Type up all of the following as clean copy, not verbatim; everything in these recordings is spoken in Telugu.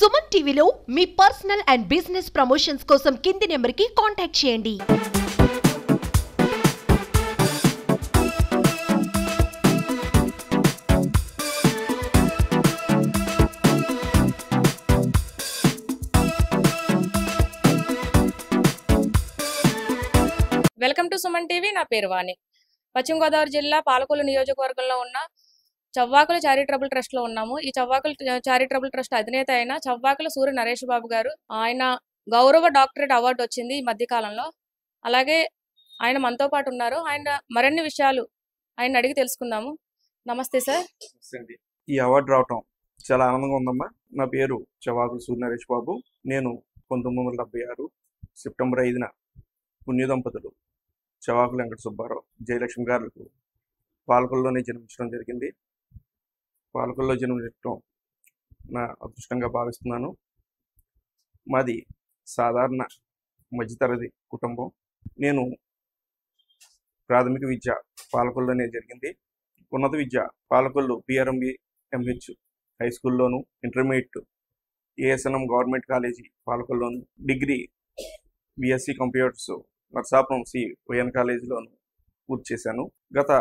సుమన్ టీవీలో మీ పర్సనల్ అండ్ బిజినెస్ ప్రమోషన్స్ కోసం కింది నెంబర్కి కాంటాక్ట్ చేయండి. Welcome to Suman TV. నా పేరు వాణి. పశ్చిమ గోదావరి జిల్లా పాలకొల్లు నియోజకవర్గంలో ఉన్న చవ్వాకుల చారిటబుల్ ట్రస్ట్ లో ఉన్నాము. ఈ చవ్వాకుల చారిటబుల్ ట్రస్ట్ అధినేత అయిన చవ్వాకుల సూర్య నరేష్ బాబు గారు, ఆయన గౌరవ డాక్టరేట్ అవార్డు వచ్చింది ఈ మధ్య కాలంలో. అలాగే ఆయన మనతో పాటు ఉన్నారు. ఆయన మరిన్ని విషయాలు ఆయన అడిగి తెలుసుకుందాము. నమస్తే సార్. ఈ అవార్డు రావటం చాలా ఆనందంగా ఉందమ్మా. నా పేరు చవ్వాకుల సూర్య నరేష్ బాబు. నేను 1976 సెప్టెంబర్ 5న పుణ్య దంపతులు చవ్వాకుల వెంకట సుబ్బారావు, జయలక్ష్మి గారులకు పాలకొల్లులోనే జన్మించడం జరిగింది. పాలకొల్లులో జన్మించడం నా అదృష్టంగా భావిస్తున్నాను. మాది సాధారణ మధ్యతరగతి కుటుంబం. నేను ప్రాథమిక విద్య పాలకొల్లులోనే జరిగింది. ఉన్నత విద్య పాలకొల్లు పిఆర్ఎంబి ఎంహెచ్ హై స్కూల్లోను, ఇంటర్మీడియట్ ఏఎస్ఎన్ఎం గవర్నమెంట్ కాలేజీ పాలకొల్లులోను, degree BSc computers Narsapuram C YN కాలేజీలోను పూర్తి చేశాను. గత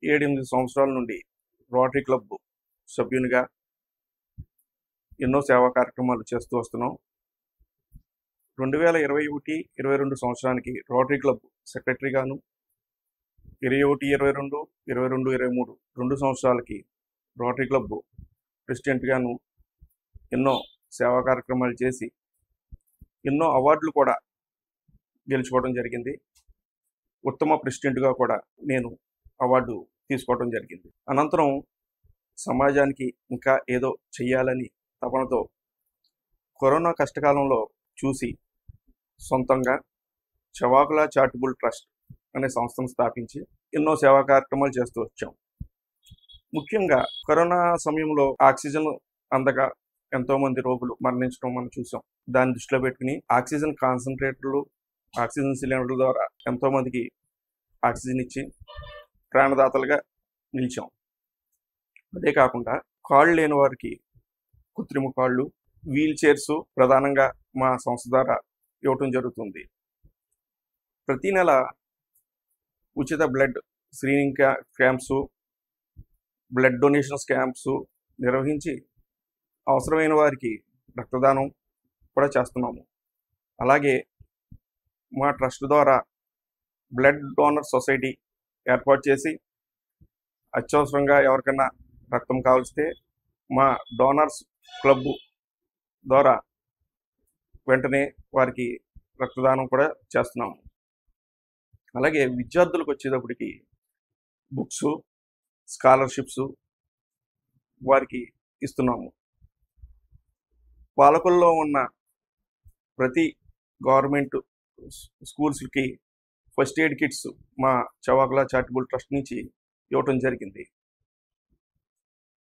7-8 సంవత్సరాల నుండి రోటరీ క్లబ్ సభ్యునిగా ఎన్నో సేవా కార్యక్రమాలు చేస్తూ వస్తున్నాం. 2021-22 సంవత్సరానికి రోటరీ క్లబ్ సెక్రటరీగాను, 21-22, 22-23 2 సంవత్సరాలకి రోటరీ క్లబ్ ప్రెసిడెంట్గాను ఎన్నో సేవా కార్యక్రమాలు చేసి ఎన్నో అవార్డులు కూడా గెలుచుకోవడం జరిగింది. ఉత్తమ ప్రెసిడెంట్గా కూడా నేను అవార్డు తీసుకోవడం జరిగింది. అనంతరం సమాజానికి ఇంకా ఏదో చెయ్యాలని తపనతో కరోనా కష్టకాలంలో చూసి సొంతంగా చవ్వాకుల చారిటబుల్ ట్రస్ట్ అనే సంస్థను స్థాపించి ఎన్నో సేవా కార్యక్రమాలు చేస్తూ వచ్చాం. ముఖ్యంగా కరోనా సమయంలో ఆక్సిజన్ అందక ఎంతోమంది రోగులు మరణించడం మనం చూసాం. దాన్ని దృష్టిలో పెట్టుకుని ఆక్సిజన్ కాన్సన్ట్రేటర్లు, ఆక్సిజన్ సిలిండర్ల ద్వారా ఎంతోమందికి ఆక్సిజన్ ఇచ్చి ప్రాణదాతలుగా నిలిచాం. అదే కాకుండా కాళ్ళు లేని వారికి కృత్రిమ కాళ్ళు, వీల్ చైర్స్ ప్రధానంగా మా సంస్థ ద్వారా ఇవ్వటం జరుగుతుంది. ప్రతి నెల ఉచిత blood screening camps, blood donations camps నిర్వహించి అవసరమైన వారికి రక్తదానం కూడా చేస్తున్నాము. అలాగే మా ట్రస్ట్ ద్వారా బ్లడ్ డోనర్ సొసైటీ ఏర్పాటు చేసి అత్యవసరంగా ఎవరికైనా రక్తం కావలిస్తే మా డోనర్స్ క్లబ్ ద్వారా వెంటనే వారికి రక్తదానం కూడా చేస్తున్నాము. అలాగే విద్యార్థులకు వచ్చేటప్పటికి బుక్స్, స్కాలర్షిప్స్ వారికి ఇస్తున్నాము. పాలకొల్లో ఉన్న ప్రతి గవర్నమెంట్ స్కూల్స్కి ఫస్ట్ ఎయిడ్ కిట్స్ మా చవ్వాకుల చారిటబుల్ ట్రస్ట్ నుంచి ఇవ్వటం జరిగింది.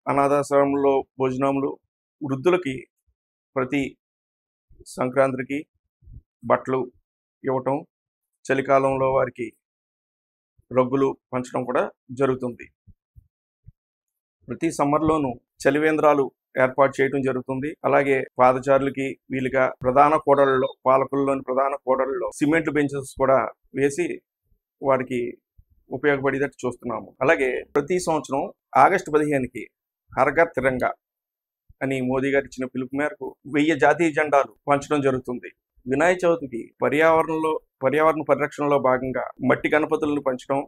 అనాథాశ్రమంలో భోజనములు, వృద్ధులకి ప్రతి సంక్రాంతికి బట్టలు ఇవ్వటం, చలికాలంలో వారికి రగ్గులు పంచడం కూడా జరుగుతుంది. ప్రతి సమ్మర్లోనూ చలివేంద్రాలు ఏర్పాటు చేయడం జరుగుతుంది. అలాగే పాదచారులకి వీలుగా ప్రధాన కూడళ్లలో, పాలకొల్లులోని ప్రధాన కూడళ్లలో సిమెంట్ బెంచెస్ కూడా వేసి వారికి ఉపయోగపడేటట్టు చూస్తున్నాము. అలాగే ప్రతి సంవత్సరం ఆగస్టు 15కి హర్ఘర్ తిరంగా అని మోదీ గారు ఇచ్చిన పిలుపు మేరకు 1000 జాతీయ జెండాలు పంచడం జరుగుతుంది. వినాయక చవితికి పర్యావరణ పరిరక్షణలో భాగంగా మట్టి గణపతులను పంచడం,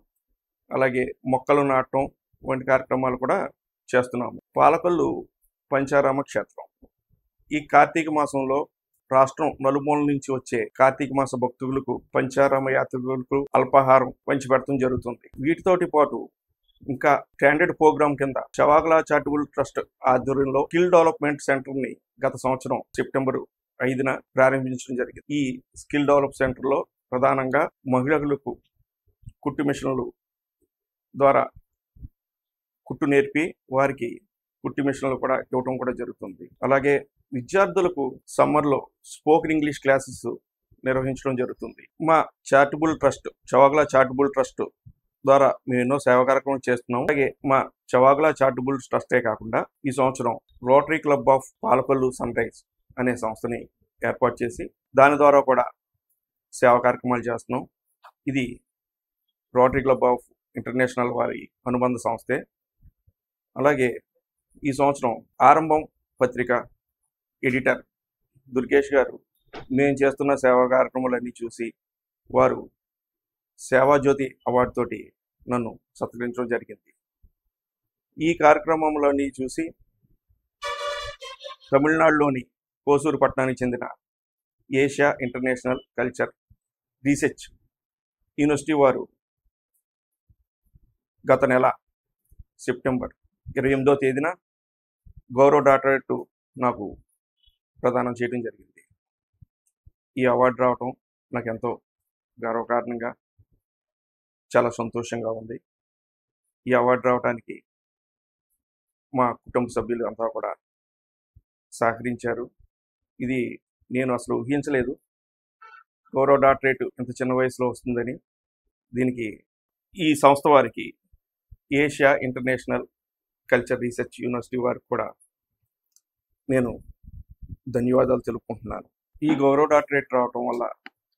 అలాగే మొక్కలు నాటడం వంటి కార్యక్రమాలు కూడా చేస్తున్నాము. పాలకొల్లు పంచారామ క్షేత్రం. ఈ కార్తీక మాసంలో రాష్ట్రం నలుమూల నుంచి వచ్చే కార్తీక మాస భక్తులకు, పంచారామ యాత్రికులకు అల్పాహారం పంచిపెట్టడం జరుగుతుంది. వీటితోటి పాటు ఇంకా స్టాండర్డ్ ప్రోగ్రామ్ కింద చవ్వాకుల చారిటబుల్ ట్రస్ట్ ఆధ్వర్యంలో స్కిల్ డెవలప్మెంట్ సెంటర్ ని గత సంవత్సరం సెప్టెంబర్ 5న ప్రారంభించడం జరిగింది. ఈ స్కిల్ డెవలప్ సెంటర్లో ప్రధానంగా మహిళలకు కుట్టు మిషన్లు ద్వారా కుట్టు నేర్పి వారికి కుట్టు మిషన్లు కూడా ఇవ్వటం కూడా జరుగుతుంది. అలాగే విద్యార్థులకు సమ్మర్లో స్పోకెన్ ఇంగ్లీష్ క్లాసెస్ నిర్వహించడం జరుగుతుంది. మా charitable trust Chavvakula charitable trust ద్వారా మేము ఎన్నో సేవా కార్యక్రమాలు చేస్తున్నాం. అలాగే మా చవాకుల చారిటబుల్ ట్రస్టే కాకుండా ఈ సంవత్సరం Rotary club of Palakollu sunrise అనే సంస్థని ఏర్పాటు చేసి దాని ద్వారా కూడా సేవా కార్యక్రమాలు చేస్తున్నాం. ఇది రోటరీ క్లబ్ ఆఫ్ ఇంటర్నేషనల్ వారి అనుబంధ సంస్థే. అలాగే ఈ సంవత్సరం ఆరంభం పత్రిక ఎడిటర్ దుర్గేష్ గారు మేము చేస్తున్న సేవా కార్యక్రమాలన్నీ చూసి వారు సేవాజ్యోతి అవార్డు తోటి నన్ను సత్కరించడం జరిగింది. ఈ కార్యక్రమంలోని చూసి తమిళనాడులోని కోసూరు పట్టణానికి చెందిన Asia international culture research university వారు గత నెల సెప్టెంబర్ 28వ తేదీన గౌరవ డాక్టరేట్ నాకు ప్రదానం చేయడం జరిగింది. ఈ అవార్డు రావటం నాకు ఎంతో గర్వకారణంగా చాలా సంతోషంగా ఉంది. ఈ అవార్డు రావడానికి మా కుటుంబ సభ్యులు అంతా కూడా సహకరించారు. ఇది నేను అసలు ఊహించలేదు, గౌరవ డాక్టరేట్ ఇంత చిన్న వయసులో వస్తుందని. దీనికి ఈ సంస్థ వారికి Asia international culture research university వారికి కూడా నేను ధన్యవాదాలు తెలుపుకుంటున్నాను. ఈ గౌరవ డాక్టరేట్ రావటం వల్ల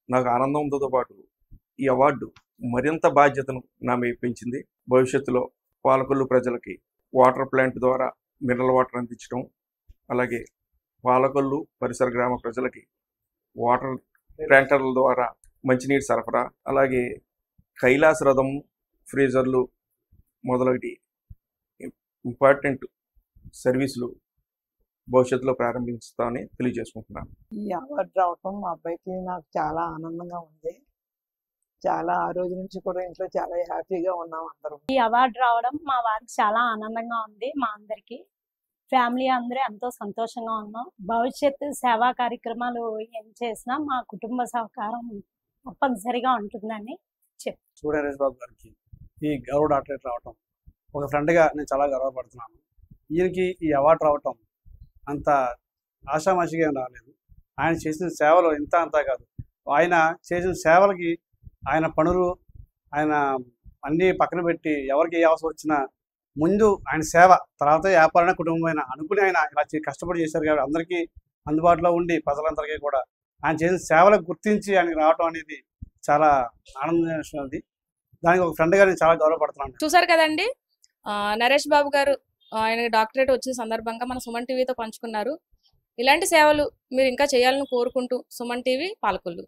నాకు ఆనందంతో పాటు ఈ అవార్డు మరింత బాధ్యతను నా మీద పెంచింది. భవిష్యత్తులో పాలకొల్లు ప్రజలకి వాటర్ ప్లాంట్ ద్వారా మినరల్ వాటర్ అందించడం, అలాగే పాలకొల్లు పరిసర గ్రామ ప్రజలకి వాటర్ ట్యాంకర్ల ద్వారా మంచినీటి సరఫరా, అలాగే కైలాస రథం ఫ్రీజర్లు మొదలైన ఇంపార్టెంట్ సర్వీసులు భవిష్యత్తులో ప్రారంభిస్తామని తెలియజేసుకుంటున్నాను. ఈ అవార్డు రావటం మా అబ్బాయికి నాకు చాలా ఆనందంగా ఉంది. చాలా ఆ రోజు నుంచి కూడా ఇంట్లో చాలా హ్యాపీగా ఉన్నాం అందరం. ఈ అవార్డు రావడం మా వారికి చాలా ఆనందంగా ఉంది. మా అందరికి ఫ్యామిలీ అందరూ ఎంతో సంతోషంగా ఉన్నాం. భవిష్యత్తు సేవా కార్యక్రమాలు ఏం చేసినా మా కుటుంబ సహకారం తప్పనిసరిగా ఉంటుందని సూర్య నరేష్ బాబు గారికి ఈ గౌరవ డాక్టరేట్ రావటం ఒక ఫ్రెండ్గా నేను చాలా గర్వపడుతున్నాను. ఈయనకి ఈ అవార్డు రావటం అంత ఆషామాషిగా ఏం రాలేదు. ఆయన చేసిన సేవలు ఇంత అంతా కాదు. ఆయన చేసిన సేవలకి ఆయన పనులు ఆయన అన్నీ పక్కన పెట్టి ఎవరికి ఏ అవసరం వచ్చినా ముందు ఆయన సేవ, తర్వాత వ్యాపారమైన కుటుంబమైన అనుకుని ఆయన ఇలా కష్టపడి చేశారు. కాబట్టి అందరికీ అందుబాటులో ఉండి ప్రజలందరికీ కూడా ఆయన చేసిన సేవలకు గుర్తించి ఆయనకి రావటం అనేది చాలా ఆనందమైన విషయం. అది దానికి ఒక ఫ్రెండ్గా నేను చాలా గౌరవపడుతున్నాను. చూసారు కదండి, నరేష్ బాబు గారు ఆయన డాక్టరేట్ వచ్చిన సందర్భంగా మన సుమన్ టీవీతో పంచుకున్నారు. ఇలాంటి సేవలు మీరు ఇంకా చేయాలని కోరుకుంటూ సుమన్ టీవీ పాలకొల్లు.